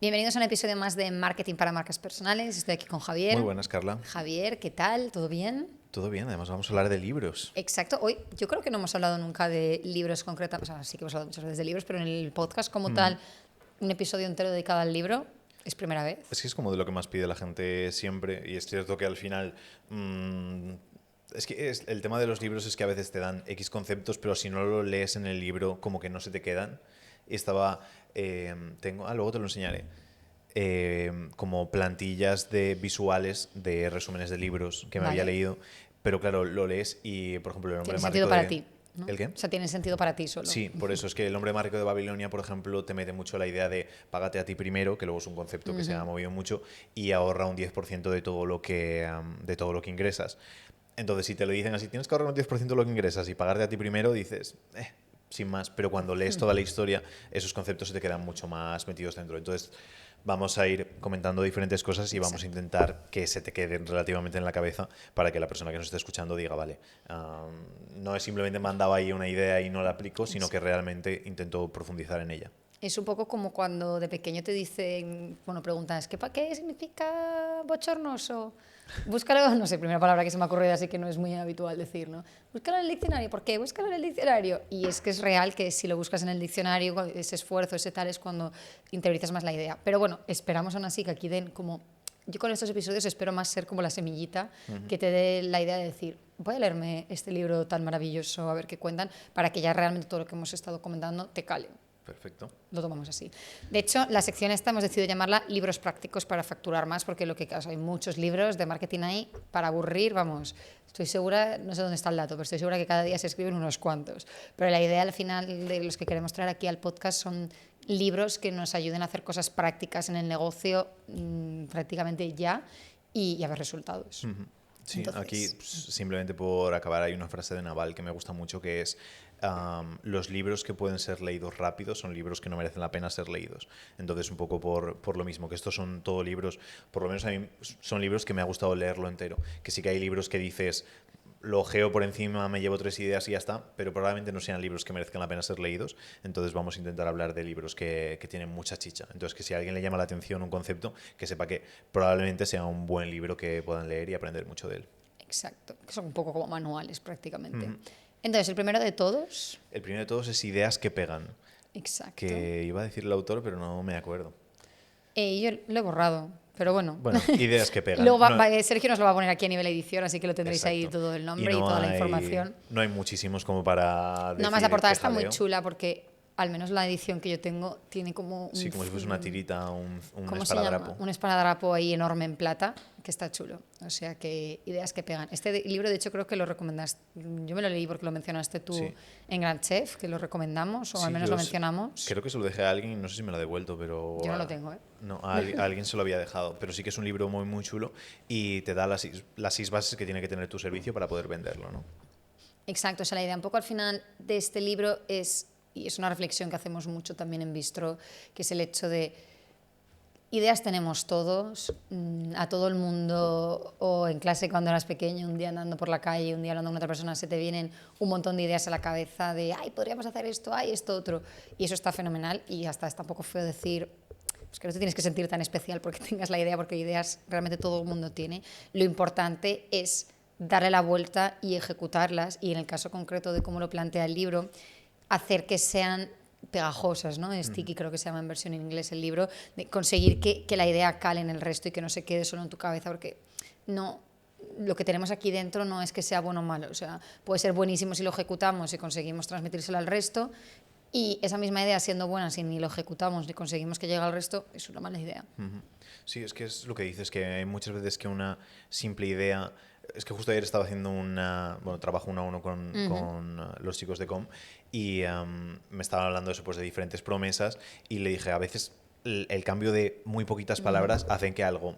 Bienvenidos a un episodio más de Marketing para Marcas Personales. Estoy aquí con Javier. Muy buenas, Carla. Javier, ¿qué tal? ¿Todo bien? Todo bien, además vamos a hablar de libros. Exacto. Hoy yo creo que no hemos hablado nunca de libros concretos, o sea, sí que hemos hablado muchas veces de libros, pero en el podcast como tal, un episodio entero dedicado al libro, es primera vez. Es que es como de lo que más pide la gente siempre, y es cierto que al final... el tema de los libros es que a veces te dan X conceptos, pero si no lo lees en el libro, como que no se te quedan. Y estaba... luego te lo enseñaré. Como plantillas de visuales de resúmenes de libros que me había leído, pero claro, lo lees y, por ejemplo, el hombre Tiene más sentido rico para de... ti, ¿no? ¿El qué? O sea, tiene sentido para ti solo. Sí, por eso es que el hombre más rico de Babilonia, por ejemplo, te mete mucho la idea de págate a ti primero, que luego es un concepto que se ha movido mucho, y ahorra un 10% de todo lo que ingresas. Entonces, si te lo dicen así, tienes que ahorrar un 10% de lo que ingresas y pagarte a ti primero, dices, sin más. Pero cuando lees toda la historia, esos conceptos se te quedan mucho más metidos dentro. Entonces, vamos a ir comentando diferentes cosas y vamos a intentar que se te queden relativamente en la cabeza para que la persona que nos esté escuchando diga, vale, no es simplemente mandaba ahí una idea y no la aplico, sino que realmente intento profundizar en ella. Es un poco como cuando de pequeño te dicen, bueno, preguntas, ¿qué significa bochornoso? Búscalo, no sé, primera palabra que se me ha ocurrido, así que no es muy habitual decir, ¿no? Búscalo en el diccionario. ¿Por qué? Búscalo en el diccionario. Y es que es real que si lo buscas en el diccionario, ese esfuerzo, ese tal, es cuando interiorizas más la idea. Pero bueno, esperamos aún así que aquí den como... Yo con estos episodios espero más ser como la semillita que te dé la idea de decir, voy a leerme este libro tan maravilloso, a ver qué cuentan, para que ya realmente todo lo que hemos estado comentando te cale. Perfecto. Lo tomamos así. De hecho, la sección esta hemos decidido llamarla libros prácticos para facturar más, porque hay muchos libros de marketing ahí para aburrir, vamos. Estoy segura, no sé dónde está el dato, pero estoy segura que cada día se escriben unos cuantos. Pero la idea al final de los que queremos traer aquí al podcast son libros que nos ayuden a hacer cosas prácticas en el negocio prácticamente ya y a ver resultados. Sí, Entonces, aquí simplemente por acabar hay una frase de Naval que me gusta mucho que es los libros que pueden ser leídos rápido son libros que no merecen la pena ser leídos. Entonces un poco por lo mismo, que estos son todos libros, por lo menos a mí son libros que me ha gustado leerlo entero, que sí que hay libros que dices lo ojeo por encima, me llevo 3 ideas y ya está, pero probablemente no sean libros que merezcan la pena ser leídos. Entonces vamos a intentar hablar de libros que tienen mucha chicha. Entonces que si a alguien le llama la atención un concepto, que sepa que probablemente sea un buen libro que puedan leer y aprender mucho de él. exacto, que son un poco como manuales prácticamente. Entonces, el primero de todos... El primero de todos es Ideas que pegan. Exacto. Que iba a decir el autor, pero no me acuerdo. Yo lo he borrado, pero bueno. Bueno, Ideas que pegan. Sergio nos lo va a poner aquí a nivel edición, así que lo tendréis ahí todo el nombre y toda la información. No hay muchísimos como para decir. Nada más la portada está muy chula porque al menos la edición que yo tengo tiene como sí, como si fuese una tirita, un ¿cómo esparadrapo. se llama? Un esparadrapo ahí enorme en plata, que está chulo. O sea que ideas que pegan. Este libro, de hecho, creo que lo recomendaste. Yo me lo leí porque lo mencionaste tú en Gran Chef, que lo recomendamos, o al menos lo mencionamos. Creo que se lo dejé a alguien, no sé si me lo ha devuelto, pero... Yo no lo tengo, ¿eh? No, a alguien se lo había dejado, pero sí que es un libro muy, muy chulo y te da las 6 bases que tiene que tener tu servicio para poder venderlo, ¿no? Exacto, o sea, la idea un poco al final de este libro es, y es una reflexión que hacemos mucho también en Bistro, que es el hecho de ideas tenemos todos, a todo el mundo, o en clase cuando eras pequeño, un día andando por la calle, un día hablando con otra persona, se te vienen un montón de ideas a la cabeza de, ay, podríamos hacer esto, ay, esto otro, y eso está fenomenal y hasta está un poco feo decir, pues que no te tienes que sentir tan especial porque tengas la idea, porque ideas realmente todo el mundo tiene. Lo importante es darle la vuelta y ejecutarlas, y en el caso concreto de cómo lo plantea el libro, hacer que sean pegajosas, ¿no? Sticky creo que se llama en versión en inglés el libro, de conseguir que la idea cale en el resto y que no se quede solo en tu cabeza, porque no, lo que tenemos aquí dentro no es que sea bueno o malo, o sea, puede ser buenísimo si lo ejecutamos y conseguimos transmitírselo al resto, y esa misma idea siendo buena si ni lo ejecutamos ni conseguimos que llegue al resto, es una mala idea. Sí, es que es lo que dices, que hay muchas veces que una simple idea... Es que justo ayer estaba haciendo trabajo 1 a 1 con los chicos de Com y me estaban hablando eso, pues, de diferentes promesas y le dije, a veces el cambio de muy poquitas palabras hacen que algo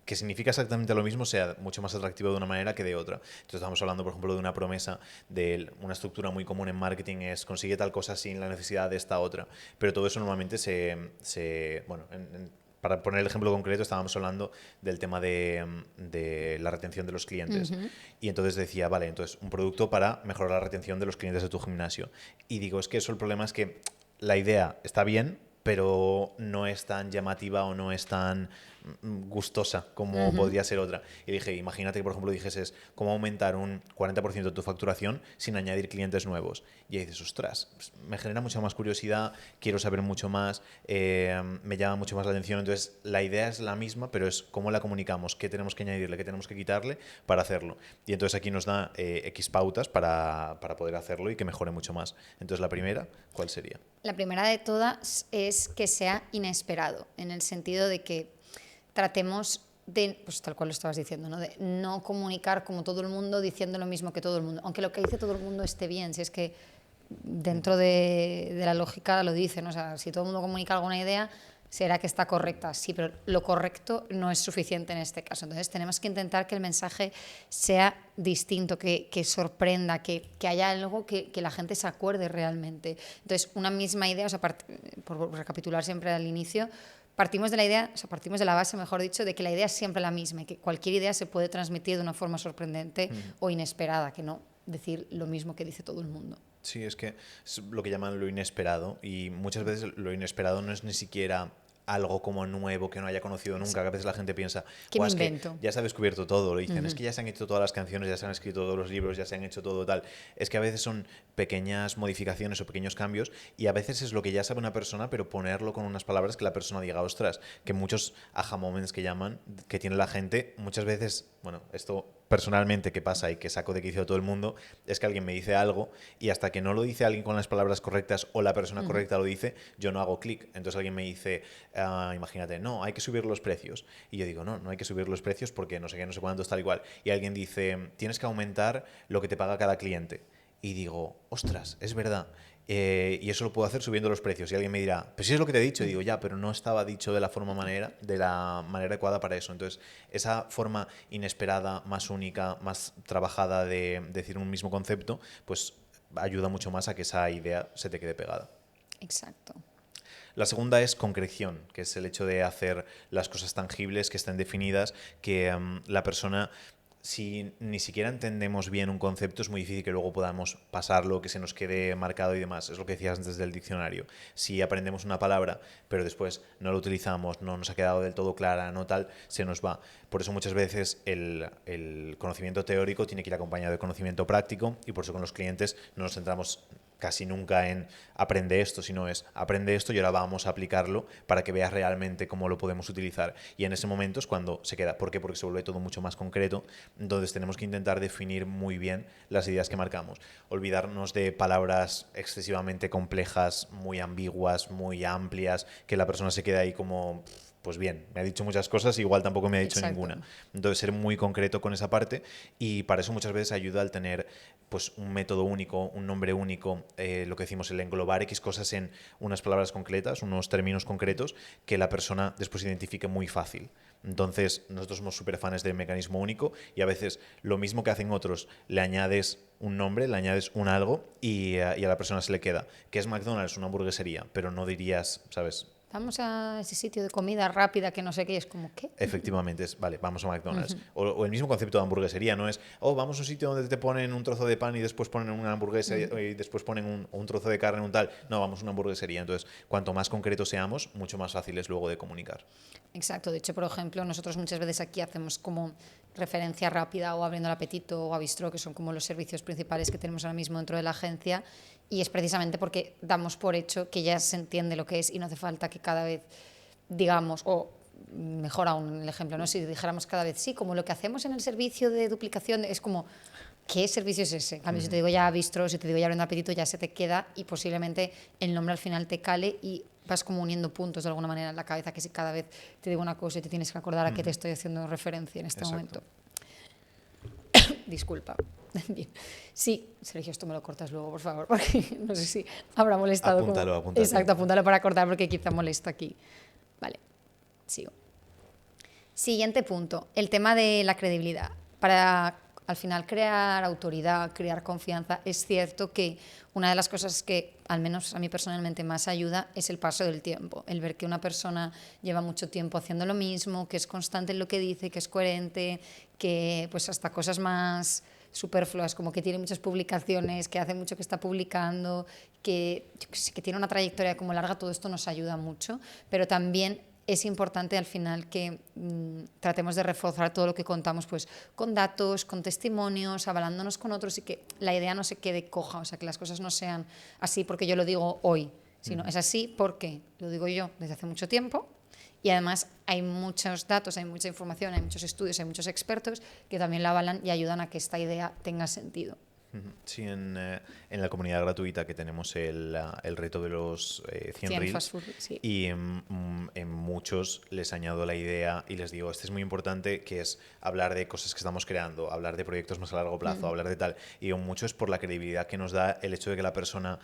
que significa exactamente lo mismo sea mucho más atractivo de una manera que de otra. Entonces estamos hablando, por ejemplo, de una promesa de una estructura muy común en marketing es consigue tal cosa sin la necesidad de esta otra. Pero todo eso normalmente para poner el ejemplo concreto, estábamos hablando del tema de la retención de los clientes. Y entonces decía, vale, entonces un producto para mejorar la retención de los clientes de tu gimnasio. Y digo, es que eso el problema es que la idea está bien, pero no es tan llamativa o no es tan gustosa como podría ser otra. Y dije, imagínate que, por ejemplo, dijeses cómo aumentar un 40% de tu facturación sin añadir clientes nuevos. Y ahí dices, ostras, pues me genera mucha más curiosidad, quiero saber mucho más, me llama mucho más la atención. Entonces, la idea es la misma, pero es cómo la comunicamos, qué tenemos que añadirle, qué tenemos que quitarle para hacerlo. Y entonces aquí nos da X pautas para poder hacerlo y que mejore mucho más. Entonces, la primera, ¿cuál sería? La primera de todas es que sea inesperado, en el sentido de que tratemos de, pues tal cual lo estabas diciendo, ¿no? De no comunicar como todo el mundo diciendo lo mismo que todo el mundo, aunque lo que dice todo el mundo esté bien, si es que dentro de la lógica lo dicen, ¿no? O sea, si todo el mundo comunica alguna idea, será que está correcta, sí, pero lo correcto no es suficiente en este caso. Entonces tenemos que intentar que el mensaje sea distinto, que sorprenda, que haya algo que la gente se acuerde realmente. Entonces, una misma idea, o sea, por recapitular siempre al inicio, partimos de la idea, o sea, partimos de la base, mejor dicho, de que la idea es siempre la misma y que cualquier idea se puede transmitir de una forma sorprendente o inesperada, que no decir lo mismo que dice todo el mundo. Sí, es que es lo que llaman lo inesperado y muchas veces lo inesperado no es ni siquiera algo como nuevo que no haya conocido nunca, que a veces la gente piensa, ¿Qué me es que invento? ya se ha descubierto todo, lo dicen, es que ya se han hecho todas las canciones, ya se han escrito todos los libros, ya se han hecho todo tal. Es que a veces son pequeñas modificaciones o pequeños cambios y a veces es lo que ya sabe una persona, pero ponerlo con unas palabras que la persona diga, ostras, que muchos aha moments que llaman, que tiene la gente, muchas veces, bueno, esto personalmente que pasa y que saco de quicio a todo el mundo, es que alguien me dice algo y hasta que no lo dice alguien con las palabras correctas o la persona correcta lo dice, yo no hago clic. Entonces alguien me dice, imagínate, no, hay que subir los precios. Y yo digo, no hay que subir los precios porque no sé qué, no sé cuánto, tal igual. Y alguien dice, tienes que aumentar lo que te paga cada cliente. Y digo, ostras, es verdad. Y eso lo puedo hacer subiendo los precios. Y alguien me dirá, pues sí es lo que te he dicho. Y digo, ya, pero no estaba dicho de la manera adecuada para eso. Entonces, esa forma inesperada, más única, más trabajada de decir un mismo concepto, pues ayuda mucho más a que esa idea se te quede pegada. Exacto. La segunda es concreción, que es el hecho de hacer las cosas tangibles, que estén definidas, que la persona, si ni siquiera entendemos bien un concepto, es muy difícil que luego podamos pasarlo, que se nos quede marcado y demás. Es lo que decías antes del diccionario. Si aprendemos una palabra, pero después no la utilizamos, no nos ha quedado del todo clara, no tal, se nos va. Por eso muchas veces el conocimiento teórico tiene que ir acompañado de conocimiento práctico y por eso con los clientes no nos centramos casi nunca en aprende esto, sino es aprende esto y ahora vamos a aplicarlo para que veas realmente cómo lo podemos utilizar. Y en ese momento es cuando se queda. ¿Por qué? Porque se vuelve todo mucho más concreto. Entonces tenemos que intentar definir muy bien las ideas que marcamos. Olvidarnos de palabras excesivamente complejas, muy ambiguas, muy amplias, que la persona se quede ahí como... Pues bien, me ha dicho muchas cosas, igual tampoco me ha dicho ninguna. Entonces, ser muy concreto con esa parte y para eso muchas veces ayuda al tener pues un método único, un nombre único, lo que decimos, el englobar X cosas en unas palabras concretas, unos términos concretos que la persona después identifique muy fácil. Entonces, nosotros somos súper fans del mecanismo único y a veces lo mismo que hacen otros, le añades un nombre, le añades un algo y a la persona se le queda. Que es McDonald's, una hamburguesería, pero no dirías, ¿sabes? Vamos a ese sitio de comida rápida que no sé qué, es como, ¿qué? Efectivamente, vale, vamos a McDonald's. O el mismo concepto de hamburguesería, no es, vamos a un sitio donde te ponen un trozo de pan y después ponen una hamburguesa y después ponen un trozo de carne, un tal. No, vamos a una hamburguesería. Entonces, cuanto más concretos seamos, mucho más fácil es luego de comunicar. Exacto. De hecho, por ejemplo, nosotros muchas veces aquí hacemos como referencia rápida o abriendo el apetito o a Bistro, que son como los servicios principales que tenemos ahora mismo dentro de la agencia, y es precisamente porque damos por hecho que ya se entiende lo que es y no hace falta que cada vez digamos, o mejor aún el ejemplo, ¿no? Si dijéramos cada vez sí, como lo que hacemos en el servicio de duplicación, es como, ¿qué servicio es ese? En cambio, si te digo ya Bistro, si te digo ya abriendo apetito, ya se te queda y posiblemente el nombre al final te cale y vas como uniendo puntos de alguna manera en la cabeza, que si cada vez te digo una cosa y te tienes que acordar a qué te estoy haciendo referencia en este momento. Disculpa. Bien. Sí, Sergio, esto me lo cortas luego, por favor, porque no sé si habrá molestado. Apúntalo. Exacto, apúntalo para cortar porque quizá molesto aquí. Vale, sigo. Siguiente punto, el tema de la credibilidad. Para al final crear autoridad, crear confianza, es cierto que una de las cosas que al menos a mí personalmente más ayuda es el paso del tiempo, el ver que una persona lleva mucho tiempo haciendo lo mismo, que es constante en lo que dice, que es coherente, que pues hasta cosas más superfluas, como que tiene muchas publicaciones, que hace mucho que está publicando, que, yo qué sé, que tiene una trayectoria como larga, todo esto nos ayuda mucho, pero también es importante al final que tratemos de reforzar todo lo que contamos pues, con datos, con testimonios, avalándonos con otros y que la idea no se quede coja, o sea, que las cosas no sean así porque yo lo digo hoy, sino es así porque lo digo yo desde hace mucho tiempo y además hay muchos datos, hay mucha información, hay muchos estudios, hay muchos expertos que también la avalan y ayudan a que esta idea tenga sentido. Sí, en la comunidad gratuita que tenemos el reto de los 100 reels fast food, sí. y en muchos les añado la idea y les digo, este es muy importante, que es hablar de cosas que estamos creando, hablar de proyectos más a largo plazo, hablar de tal. Y en mucho es por la credibilidad que nos da el hecho de que la persona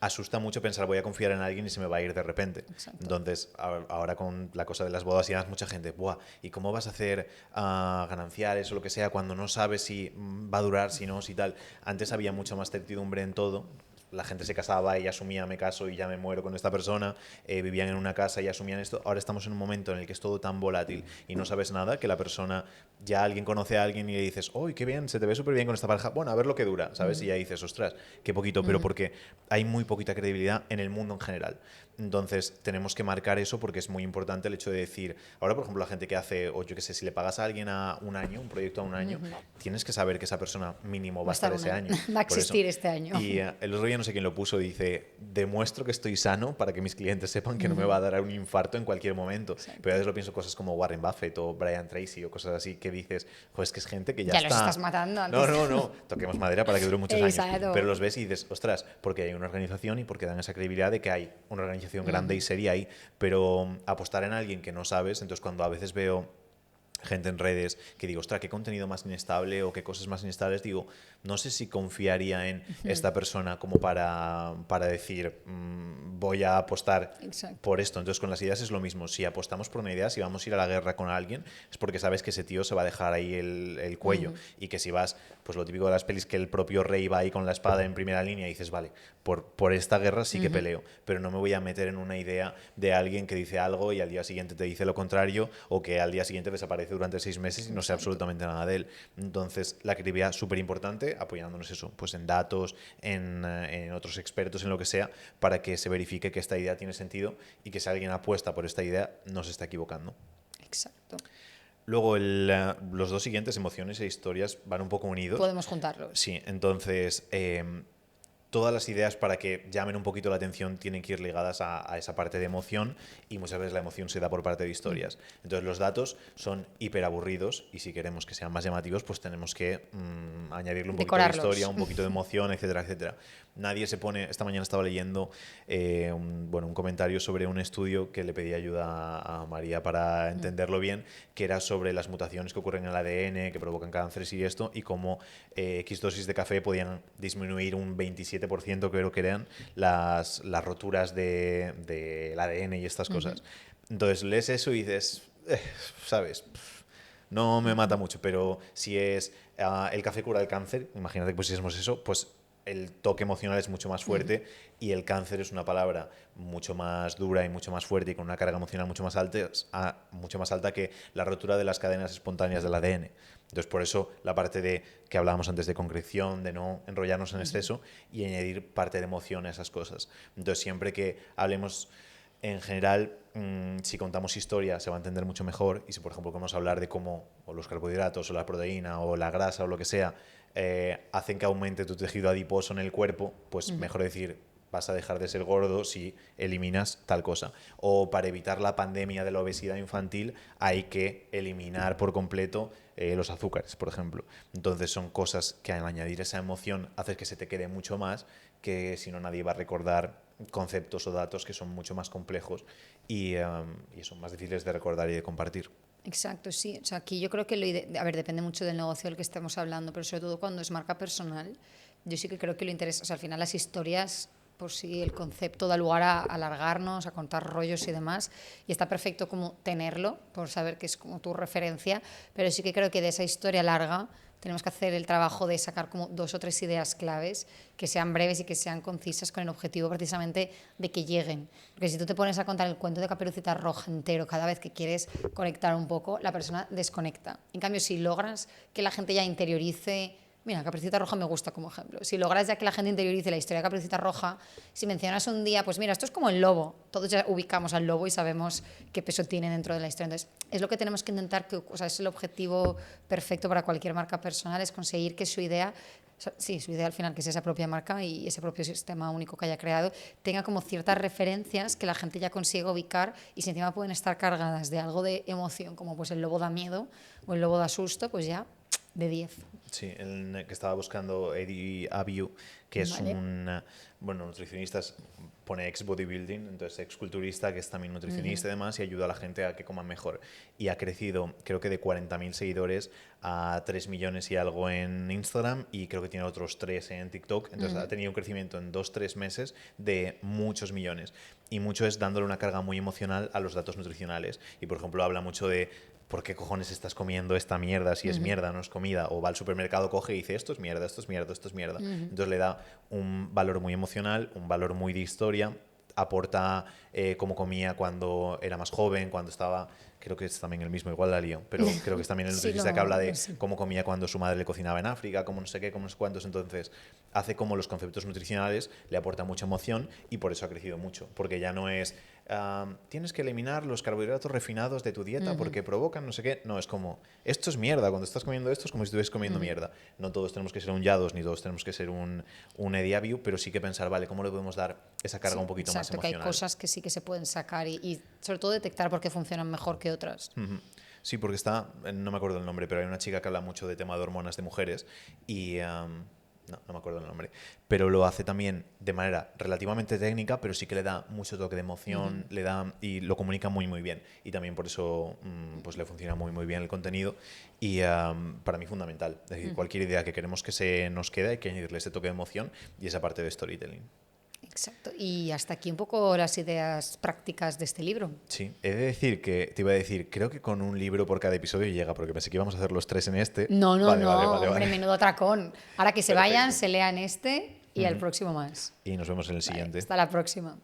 asusta mucho pensar voy a confiar en alguien y se me va a ir de repente. Exacto. Entonces, ahora con la cosa de las bodas y demás, mucha gente, ¡buah! ¿Y cómo vas a hacer gananciales o lo que sea cuando no sabes si va a durar, si no, si tal? Antes había mucha más certidumbre en todo. La gente se casaba y asumía, me caso y ya me muero con esta persona, vivían en una casa y asumían esto. Ahora estamos en un momento en el que es todo tan volátil y no sabes nada, que la persona, ya alguien conoce a alguien y le dices, ¡uy, qué bien, se te ve súper bien con esta pareja! Bueno, a ver lo que dura, ¿sabes? Y ya dices, ostras, qué poquito, pero porque hay muy poquita credibilidad en el mundo en general. Entonces, tenemos que marcar eso porque es muy importante el hecho de decir, ahora, por ejemplo, la gente que hace, o yo qué sé, si le pagas a alguien a un año, un proyecto a un año, tienes que saber que esa persona mínimo va a estar ese año. Va a existir este año. Y el otro día no sé quién lo puso, dice, demuestro que estoy sano para que mis clientes sepan que no me va a dar un infarto en cualquier momento. Exacto. Pero a veces lo pienso cosas como Warren Buffett o Brian Tracy o cosas así que dices, joder, es que es gente que ya Ya está... los estás matando antes. No, toquemos madera para que dure muchos años. Exacto. Pero los ves y dices, ostras, porque hay una organización y porque dan esa credibilidad de que hay una organización grande y seria ahí, pero apostar en alguien que no sabes, entonces cuando a veces veo gente en redes que digo, ostras, qué contenido más inestable o qué cosas más inestables, digo, no sé si confiaría en esta persona como para decir, voy a apostar Exacto. por esto. Entonces con las ideas es lo mismo, si apostamos por una idea, si vamos a ir a la guerra con alguien, es porque sabes que ese tío se va a dejar ahí el cuello y que si vas, pues lo típico de las pelis, que el propio rey va ahí con la espada en primera línea y dices, vale, por esta guerra sí que peleo, pero no me voy a meter en una idea de alguien que dice algo y al día siguiente te dice lo contrario o que al día siguiente desaparece durante 6 meses y no sé absolutamente nada de él. Entonces, la credibilidad es súper importante, apoyándonos eso, pues en datos, en otros expertos, en lo que sea, para que se verifique que esta idea tiene sentido y que si alguien apuesta por esta idea, no se está equivocando. Exacto. Luego, los dos siguientes, emociones e historias, van un poco unidos. Podemos juntarlos. Sí, entonces... todas las ideas para que llamen un poquito la atención tienen que ir ligadas a esa parte de emoción y muchas veces la emoción se da por parte de historias. Entonces los datos son hiper aburridos y si queremos que sean más llamativos pues tenemos que añadirle un poquito de historia, un poquito de emoción, etcétera, etcétera. Nadie se pone... Esta mañana estaba leyendo un comentario sobre un estudio que le pedí ayuda a María para entenderlo bien, que era sobre las mutaciones que ocurren en el ADN, que provocan cánceres y esto, y cómo X dosis de café podían disminuir un 27%, creo que eran, las roturas del ADN y estas cosas. Entonces lees eso y dices, ¿sabes? No me mata mucho, pero si es el café cura el cáncer, imagínate que pusiésemos eso, pues el toque emocional es mucho más fuerte y el cáncer es una palabra mucho más dura y mucho más fuerte y con una carga emocional mucho más alta que la rotura de las cadenas espontáneas del ADN. Entonces, por eso la parte de que hablábamos antes de concreción, de no enrollarnos en exceso y añadir parte de emoción a esas cosas. Entonces, siempre que hablemos en general, si contamos historia se va a entender mucho mejor y si, por ejemplo, queremos hablar de cómo o los carbohidratos o la proteína o la grasa o lo que sea hacen que aumente tu tejido adiposo en el cuerpo, pues mejor decir, vas a dejar de ser gordo si eliminas tal cosa. O para evitar la pandemia de la obesidad infantil hay que eliminar por completo los azúcares, por ejemplo. Entonces son cosas que al añadir esa emoción haces que se te quede mucho más, que si no nadie va a recordar conceptos o datos que son mucho más complejos y son más difíciles de recordar y de compartir. Exacto, sí. O sea, aquí yo creo que a ver, depende mucho del negocio del que estemos hablando, pero sobre todo cuando es marca personal, yo sí que creo que lo interesa, o sea, al final las historias, por si el concepto da lugar a alargarnos, a contar rollos y demás, y está perfecto como tenerlo, por saber que es como tu referencia, pero sí que creo que de esa historia larga tenemos que hacer el trabajo de sacar como 2 o 3 ideas claves que sean breves y que sean concisas con el objetivo precisamente de que lleguen. Porque si tú te pones a contar el cuento de Caperucita Roja entero cada vez que quieres conectar un poco, la persona desconecta. En cambio, si logras que la gente ya interiorice Mira, Caperucita Roja me gusta como ejemplo. Si logras ya que la gente interiorice la historia de Caperucita Roja, si mencionas un día, pues mira, esto es como el lobo. Todos ya ubicamos al lobo y sabemos qué peso tiene dentro de la historia. Entonces, es lo que tenemos que intentar, o sea, es el objetivo perfecto para cualquier marca personal, es conseguir que su idea, sí, su idea al final, que es esa propia marca y ese propio sistema único que haya creado, tenga como ciertas referencias que la gente ya consiga ubicar, y si encima pueden estar cargadas de algo de emoción, como pues el lobo da miedo o el lobo da susto, pues ya de 10. Sí, el que estaba buscando Eddie Abiu, que es Vale. un nutricionista, pone ex bodybuilding, entonces ex culturista, que es también nutricionista y demás, y ayuda a la gente a que coman mejor. Y ha crecido, creo que de 40.000 seguidores a 3 millones y algo en Instagram, y creo que tiene otros 3 en TikTok. Entonces ha tenido un crecimiento en 2-3 meses de muchos millones. Y mucho es dándole una carga muy emocional a los datos nutricionales. Y por ejemplo habla mucho de ¿por qué cojones estás comiendo esta mierda si es mierda, no es comida? O va al supermercado, coge y dice, esto es mierda, esto es mierda, esto es mierda. Entonces le da un valor muy emocional, un valor muy de historia, aporta cómo comía cuando era más joven, cuando estaba, creo que es también el mismo, igual la lío, pero creo que es también el Sí, nutricionista que habla de sí. cómo comía cuando su madre le cocinaba en África, cómo no sé qué, cómo no sé cuántos. Entonces hace como los conceptos nutricionales le aporta mucha emoción, y por eso ha crecido mucho, porque ya no es tienes que eliminar los carbohidratos refinados de tu dieta porque provocan no sé qué. No, es como, esto es mierda, cuando estás comiendo esto es como si estuvieses comiendo mierda. No todos tenemos que ser un Yados, ni todos tenemos que ser un Eddie Abiu, pero sí que pensar, vale, ¿cómo le podemos dar esa carga Sí, un poquito más exacto, que hay emocional? cosas que sí que se pueden sacar y sobre todo detectar por qué funcionan mejor que otras. Sí, porque está, no me acuerdo el nombre, pero hay una chica que habla mucho de tema de hormonas de mujeres y no me acuerdo el nombre, pero lo hace también de manera relativamente técnica, pero sí que le da mucho toque de emoción, le da y lo comunica muy muy bien, y también por eso pues le funciona muy muy bien el contenido, y para mí fundamental. Es decir, cualquier idea que queremos que se nos quede hay que añadirle ese toque de emoción y esa parte de storytelling. Exacto. Y hasta aquí un poco las ideas prácticas de este libro. Sí, he de decir que, te iba a decir, creo que con un libro por cada episodio llega, porque pensé que íbamos a hacer los 3 en este. No, no, Vale, vale, no, vale, hombre, vale. menudo atracón. Ahora que se vayan, Perfecto. se lean este y al próximo más. Y nos vemos en el Vale, siguiente. hasta la próxima.